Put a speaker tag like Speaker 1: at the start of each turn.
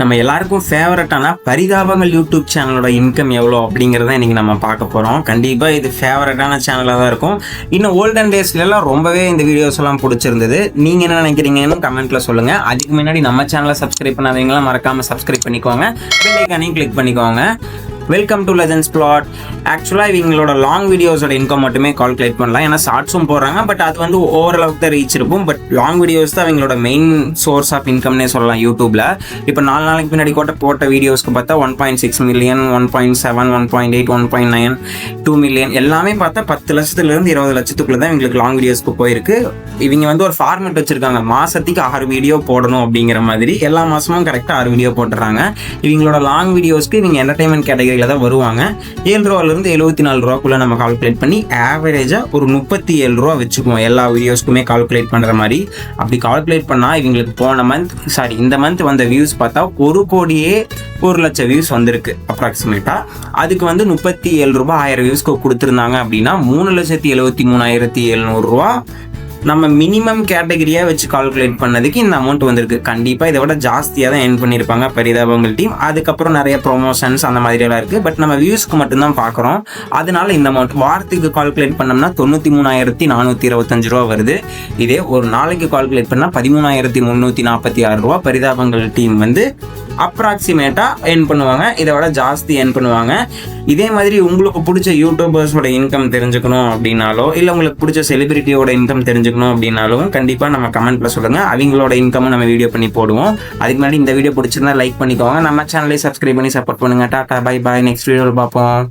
Speaker 1: நம்ம எல்லாருக்கும் ஃபேவரட்டான பரிதாபங்கள் யூடியூப் சேனலோட இன்கம் எவ்வளோ அப்படிங்கிறத இன்றைக்கி நம்ம பார்க்க போகிறோம். கண்டிப்பாக இது ஃபேவரட்டான சேனலாக தான் இருக்கும். இன்னும் ஓல்டன் டேஸ்லலாம் ரொம்பவே இந்த வீடியோஸ் எல்லாம் பிடிச்சிருந்தது. நீங்கள் என்ன நினைக்கிறீங்கன்னு கமெண்ட்டில் சொல்லுங்கள். அதுக்கு முன்னாடி நம்ம சேனலை சப்ஸ்கிரைப் பண்ணாதவங்களாம் மறக்காமல் சப்ஸ்கிரைப் பண்ணிக்கோங்க. பெல் ஐக்கானையும் கிளிக் பண்ணிக்கோங்க. Welcome to legends plot. ஆக்சுவலாக இவங்களோட லாங் வீடியோஸோட இன்கம் மட்டுமே கால்குலேட் பண்ணலாம். ஏன்னா ஷார்ட்ஸும் போடுறாங்க, பட் அது வந்து ஓரளவுக்கு தான் ரீச் இருக்கும். பட் லாங் வீடியோஸ் தான் அவங்களோட மெயின் சோர்ஸ் ஆஃப் இன்கம்னே சொல்லலாம் யூடியூப்ல. இப்போ 4 நாளைக்கு பின்னாடி போட்ட வீடியோஸ்க்கு பார்த்தா 1.6 மில்லியன், 1.7, 1.8, 1.9, 2 மில்லியன் எல்லாமே பார்த்தா 10 லட்சத்துலேருந்து 20 லட்சத்துக்குள்ள தான் இவங்களுக்கு லாங் வீடியோஸ்க்கு போயிருக்கு. இவங்க வந்து ஒரு ஃபார்மெட் வச்சிருக்காங்க, மாசத்துக்கு 6 வீடியோ போடணும் அப்படிங்கிற மாதிரி. எல்லா மாசமும் கரெக்டாக 6 வீடியோ போட்டுறாங்க. இவங்களோட லாங் வீடியோஸ்க்கு இவங்க என்டர்டைன்மெண்ட் கேட்டகரி தான் வருவாங்க. 7 ரூபாயிலிருந்து 74 ரூபாக்குள்ள நம்ம கால்குலேட் பண்ணி ஆவரேஜா ஒரு 37 ரூபா வச்சுக்குவோம் எல்லா வீடியோஸ்க்குமே கால்குலேட் பண்ற மாதிரி. அப்படி கால்குலேட் பண்ணா இவங்களுக்கு இந்த மந்த் வந்த வியூஸ் பார்த்தா 1,01,00,000 வியூஸ் வந்திருக்கு அப்ராக்சிமேட்டா. அதுக்கு வந்து 37 ரூபாய் 1000 வியூஸ்க்கு கொடுத்துருந்தாங்க அப்படின்னா 3,73,700 ரூபா நம்ம மினிமம் கேட்டகரியாக வச்சு கால்குலேட் பண்ணதுக்கு இந்த அமௌண்ட் வந்திருக்கு. கண்டிப்பாக இதை விட ஜாஸ்தியாக தான் ஏர்ன் பண்ணியிருப்பாங்க பரிதாபங்கள் டீம். அதுக்கப்புறம் நிறைய ப்ரொமோஷன்ஸ் அந்த மாதிரியெல்லாம் இருக்குது. பட் நம்ம வியூஸ்க்கு மட்டும்தான் பார்க்குறோம். அதனால இந்த அமௌண்ட் வாரத்துக்கு கால்குலேட் பண்ணோம்னா 93,425 ரூபா வருது. இதே ஒரு நாளைக்கு கால்குலேட் பண்ணால் 13,346 ரூபா பரிதாபங்கள் டீம் வந்து அப்ராக்சிமேட்டாக ஏர்ன் பண்ணுவாங்க. இதை விட ஜாஸ்தி ஏர்ன் பண்ணுவாங்க. இதே மாதிரி உங்களுக்கு பிடிச்ச யூடியூபர்ஸோட இன்கம் தெரிஞ்சுக்கணும் அப்படின்னாலோ, இல்லை உங்களுக்கு பிடிச்ச செலிபிரிட்டியோட இன்கம் தெரிஞ்சுக்கணும் அப்படின்னாலும் கண்டிப்பாக நம்ம கமெண்ட்டில் சொல்லுங்கள். அவங்களோட இன்கம் நம்ம வீடியோ பண்ணி போடுவோம். அதுக்கு முன்னாடி இந்த வீடியோ பிடிச்சிருந்தா லைக் பண்ணிக்கோங்க. நம்ம சேனலை சப்ஸ்கிரைப் பண்ணி சப்போர்ட் பண்ணுங்கள். Tata, bye bye. நெக்ஸ்ட் வீடியோவில் பார்ப்போம்.